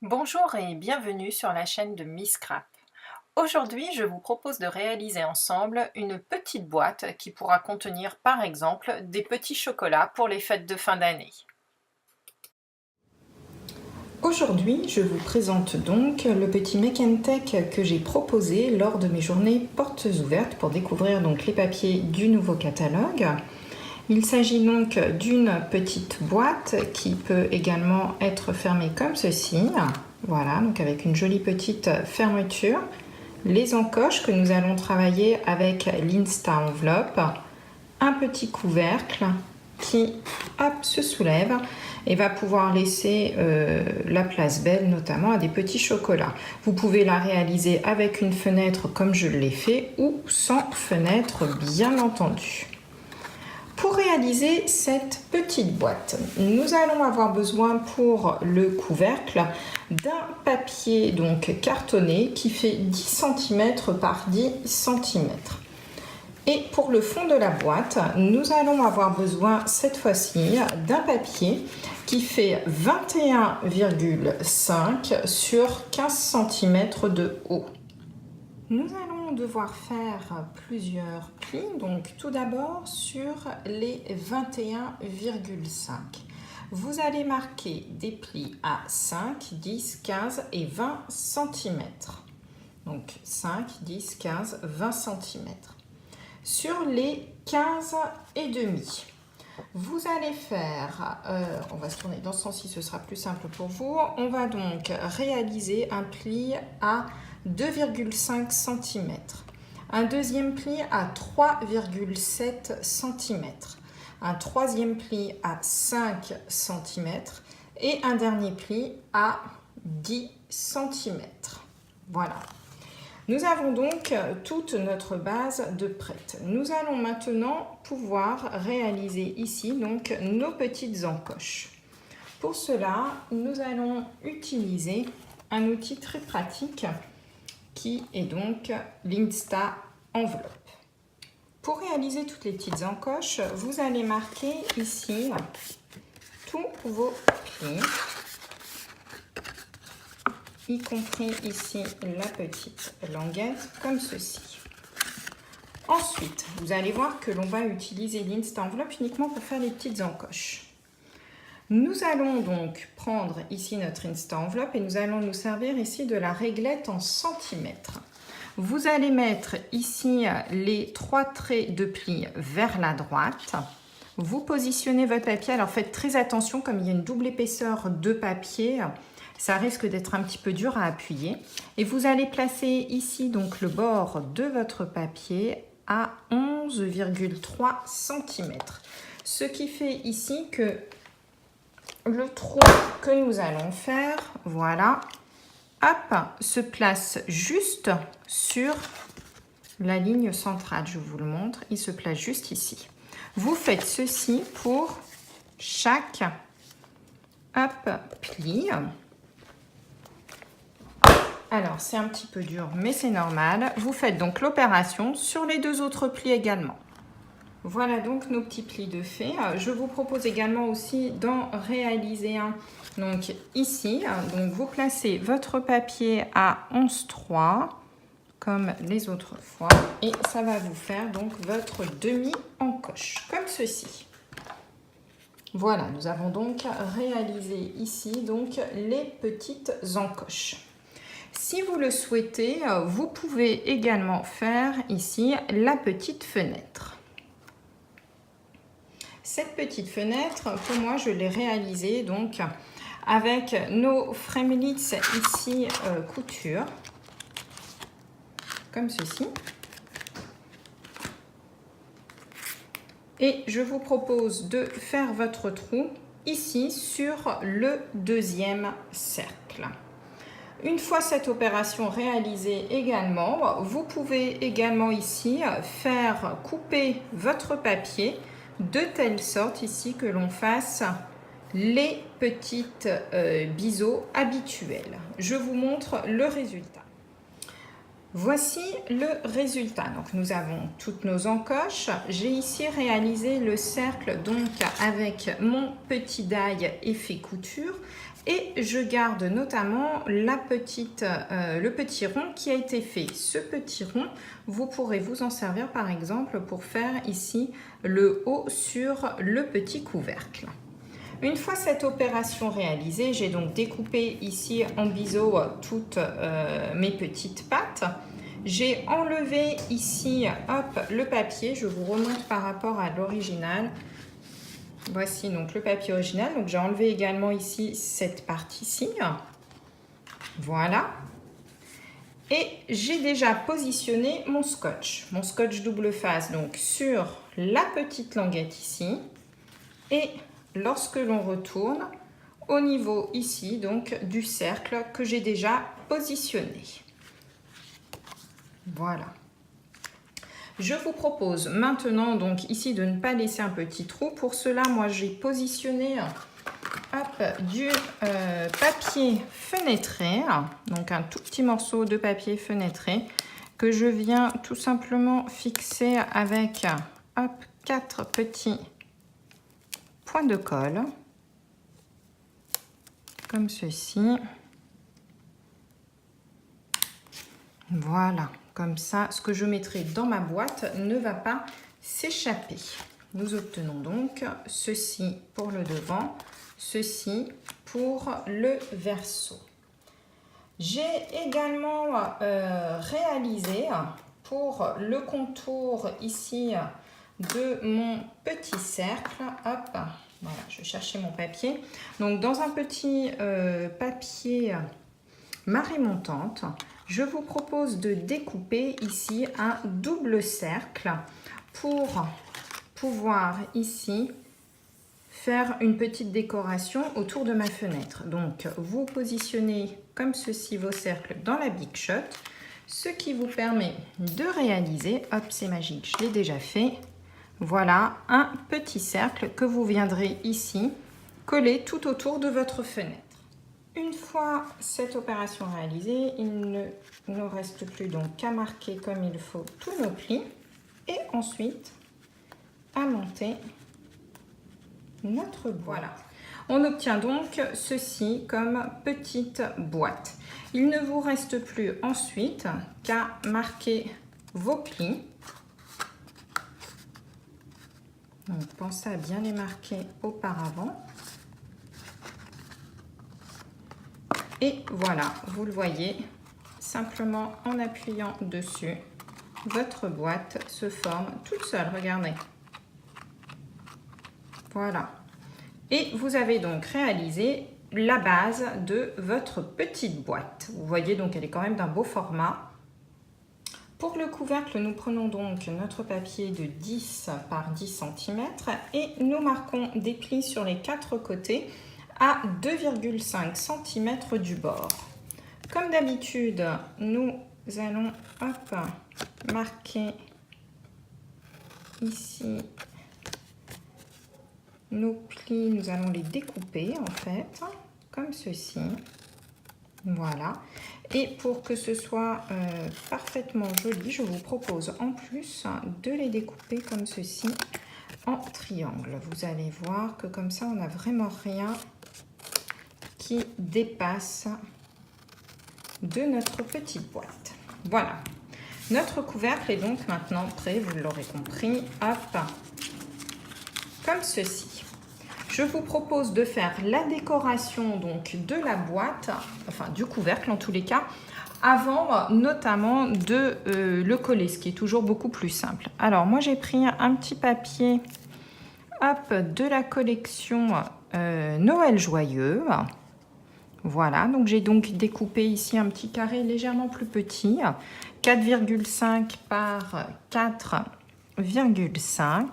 Bonjour et bienvenue sur la chaîne de Miss Scrap. Aujourd'hui, je vous propose de réaliser ensemble une petite boîte qui pourra contenir par exemple des petits chocolats pour les fêtes de fin d'année. Aujourd'hui, je vous présente donc le petit Make and Take que j'ai proposé lors de mes journées portes ouvertes pour découvrir donc les papiers du nouveau catalogue. Il s'agit donc d'une petite boîte qui peut également être fermée comme ceci. Voilà, donc avec une jolie petite fermeture. Les encoches que nous allons travailler avec l'Insta Enveloppe. Un petit couvercle qui se soulève et va pouvoir laisser la place belle notamment à des petits chocolats. Vous pouvez la réaliser avec une fenêtre comme je l'ai fait ou sans fenêtre bien entendu. Pour réaliser cette petite boîte, nous allons avoir besoin pour le couvercle d'un papier donc cartonné qui fait 10 cm par 10 cm. Et pour le fond de la boîte, nous allons avoir besoin cette fois-ci d'un papier qui fait 21,5 sur 15 cm de haut. Nous allons devoir faire plusieurs plis, donc tout d'abord sur les 21,5. Vous allez marquer des plis à 5, 10, 15 et 20 cm. Donc 5, 10, 15, 20 cm. Sur les 15 et demi, vous allez faire, on va se tourner dans ce sens-ci, ce sera plus simple pour vous. On va donc réaliser un pli à 2,5 cm, un deuxième pli à 3,7 cm, un troisième pli à 5 cm et un dernier pli à 10 cm. Voilà. Nous avons donc toute notre base de prête. Nous allons maintenant pouvoir réaliser ici donc nos petites encoches. Pour cela, nous allons utiliser un outil très pratique qui est donc l'Insta Enveloppe. Pour réaliser toutes les petites encoches, vous allez marquer ici tous vos plis, y compris ici la petite languette, comme ceci. Ensuite, vous allez voir que l'on va utiliser l'Insta Enveloppe uniquement pour faire les petites encoches. Nous allons donc prendre ici notre Insta Enveloppe et nous allons nous servir ici de la réglette en centimètres. Vous allez mettre ici les 3 traits de pli vers la droite. Vous positionnez votre papier. Alors faites très attention, comme il y a une double épaisseur de papier, ça risque d'être un petit peu dur à appuyer. Et vous allez placer ici donc le bord de votre papier à 11,3 cm. Ce qui fait ici que le trou que nous allons faire, voilà, hop, se place juste sur la ligne centrale. Je vous le montre, il se place juste ici. Vous faites ceci pour chaque pli. Alors, c'est un petit peu dur, mais c'est normal. Vous faites donc l'opération sur les deux autres plis également. Voilà donc nos petits plis de fait. Je vous propose également aussi d'en réaliser un. Donc ici, donc vous placez votre papier à 11,3 comme les autres fois et ça va vous faire donc votre demi-encoche comme ceci. Voilà, nous avons donc réalisé ici donc les petites encoches. Si vous le souhaitez, vous pouvez également faire ici la petite fenêtre. Cette petite fenêtre, pour moi, je l'ai réalisée donc avec nos framelits ici couture, comme ceci. Et je vous propose de faire votre trou ici sur le deuxième cercle. Une fois cette opération réalisée également, vous pouvez également ici faire couper votre papier de telle sorte ici que l'on fasse les petites biseaux habituels. Je vous montre le résultat. Voici le résultat. Donc nous avons toutes nos encoches. J'ai ici réalisé le cercle donc avec mon petit die effet couture Et je garde notamment le petit rond qui a été fait. Ce petit rond, vous pourrez vous en servir par exemple pour faire ici le haut sur le petit couvercle. Une fois cette opération réalisée, j'ai donc découpé ici en biseau toutes mes petites pattes. J'ai enlevé ici le papier, je vous remonte par rapport à l'original. Voici donc le papier original. Donc j'ai enlevé également ici cette partie-ci. Voilà. Et j'ai déjà positionné mon scotch double face donc sur la petite languette ici. Et lorsque l'on retourne au niveau ici donc du cercle que j'ai déjà positionné. Voilà. Je vous propose maintenant donc ici de ne pas laisser un petit trou. Pour cela, moi j'ai positionné du papier fenêtré, donc un tout petit morceau de papier fenêtré que je viens tout simplement fixer avec 4 petits points de colle, comme ceci. Voilà. Comme ça, ce que je mettrai dans ma boîte ne va pas s'échapper. Nous obtenons donc ceci pour le devant, ceci pour le verso. J'ai également réalisé pour le contour ici de mon petit cercle. Hop, voilà, je cherchais mon papier. Donc dans un petit papier marée montante, je vous propose de découper ici un double cercle pour pouvoir ici faire une petite décoration autour de ma fenêtre. Donc vous positionnez comme ceci vos cercles dans la Big Shot, ce qui vous permet de réaliser, hop c'est magique, je l'ai déjà fait, voilà un petit cercle que vous viendrez ici coller tout autour de votre fenêtre. Une fois cette opération réalisée, il ne nous reste plus donc qu'à marquer comme il faut tous nos plis et ensuite à monter notre boîte. Voilà. On obtient donc ceci comme petite boîte. Il ne vous reste plus ensuite qu'à marquer vos plis. Donc pensez à bien les marquer auparavant. Et voilà, vous le voyez, simplement en appuyant dessus, votre boîte se forme toute seule, regardez. Voilà. Et vous avez donc réalisé la base de votre petite boîte. Vous voyez donc elle est quand même d'un beau format. Pour le couvercle, nous prenons donc notre papier de 10 par 10 cm et nous marquons des plis sur les 4 côtés à 2,5 cm du bord. Comme d'habitude, nous allons marquer ici nos plis, nous allons les découper en fait, comme ceci. Voilà. Et pour que ce soit parfaitement joli, je vous propose en plus de les découper comme ceci en triangle. Vous allez voir que comme ça, on n'a vraiment rien qui dépasse de notre petite boîte. Voilà, notre couvercle est donc maintenant prêt, vous l'aurez compris, hop, comme ceci. Je vous propose de faire la décoration donc de la boîte, enfin du couvercle en tous les cas, avant notamment de le coller, ce qui est toujours beaucoup plus simple. Alors moi j'ai pris un petit papier de la collection Noël Joyeux. Voilà, donc j'ai donc découpé ici un petit carré légèrement plus petit, 4,5 par 4,5.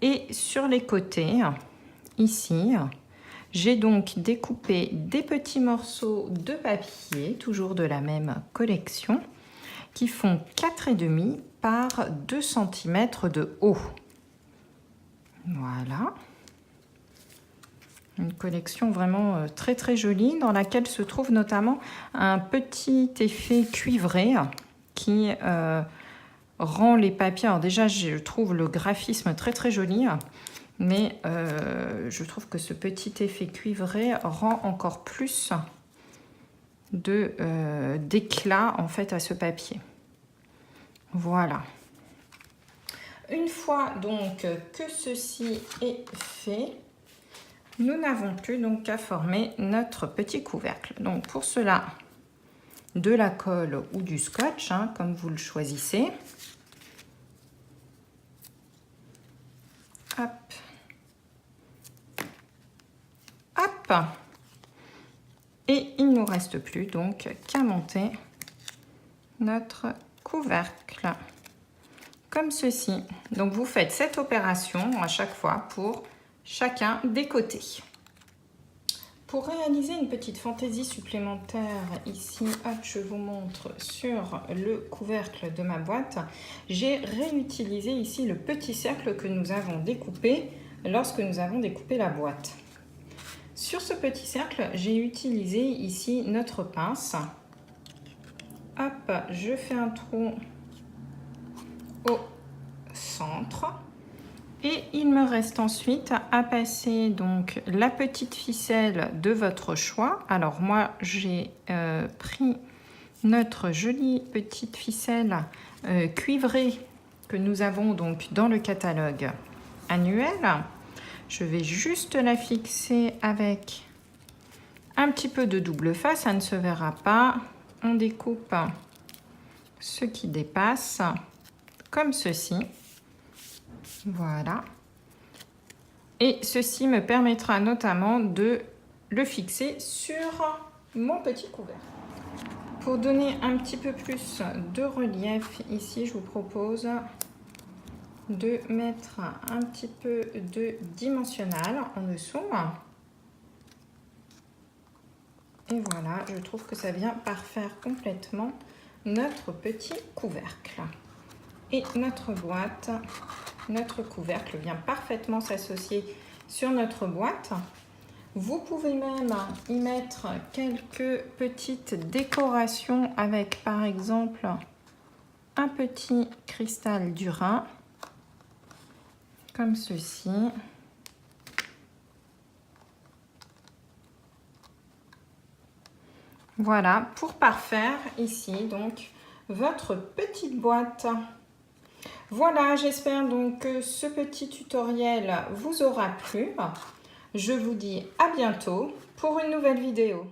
Et sur les côtés, ici, j'ai donc découpé des petits morceaux de papier, toujours de la même collection, qui font 4,5 par 2 cm de haut. Voilà. Une collection vraiment très très jolie dans laquelle se trouve notamment un petit effet cuivré qui rend les papiers. Alors déjà je trouve le graphisme très très joli, Mais je trouve que ce petit effet cuivré rend encore plus d'éclat en fait à ce papier. Voilà. Une fois donc que ceci est fait, nous n'avons plus donc qu'à former notre petit couvercle. Donc pour cela, de la colle ou du scotch, hein, comme vous le choisissez. Hop. Hop. Et il ne nous reste plus donc qu'à monter notre couvercle comme ceci. Donc vous faites cette opération à chaque fois pour chacun des côtés. Pour réaliser une petite fantaisie supplémentaire ici, hop, je vous montre sur le couvercle de ma boîte, j'ai réutilisé ici le petit cercle que nous avons découpé lorsque nous avons découpé la boîte. Sur ce petit cercle, j'ai utilisé ici notre pince. Hop, je fais un trou au centre. Et il me reste ensuite à passer donc la petite ficelle de votre choix. Alors moi j'ai pris notre jolie petite ficelle cuivrée que nous avons donc dans le catalogue annuel. Je vais juste la fixer avec un petit peu de double face, ça ne se verra pas. On découpe ce qui dépasse comme ceci. Voilà. Et ceci me permettra notamment de le fixer sur mon petit couvercle. Pour donner un petit peu plus de relief, ici, je vous propose de mettre un petit peu de dimensionnal en dessous. Et voilà, je trouve que ça vient parfaire complètement notre petit couvercle. Et notre boîte, notre couvercle vient parfaitement s'associer sur notre boîte. Vous pouvez même y mettre quelques petites décorations avec par exemple un petit cristal du Rhin, comme ceci. Voilà, pour parfaire ici donc votre petite boîte. Voilà, j'espère donc que ce petit tutoriel vous aura plu. Je vous dis à bientôt pour une nouvelle vidéo.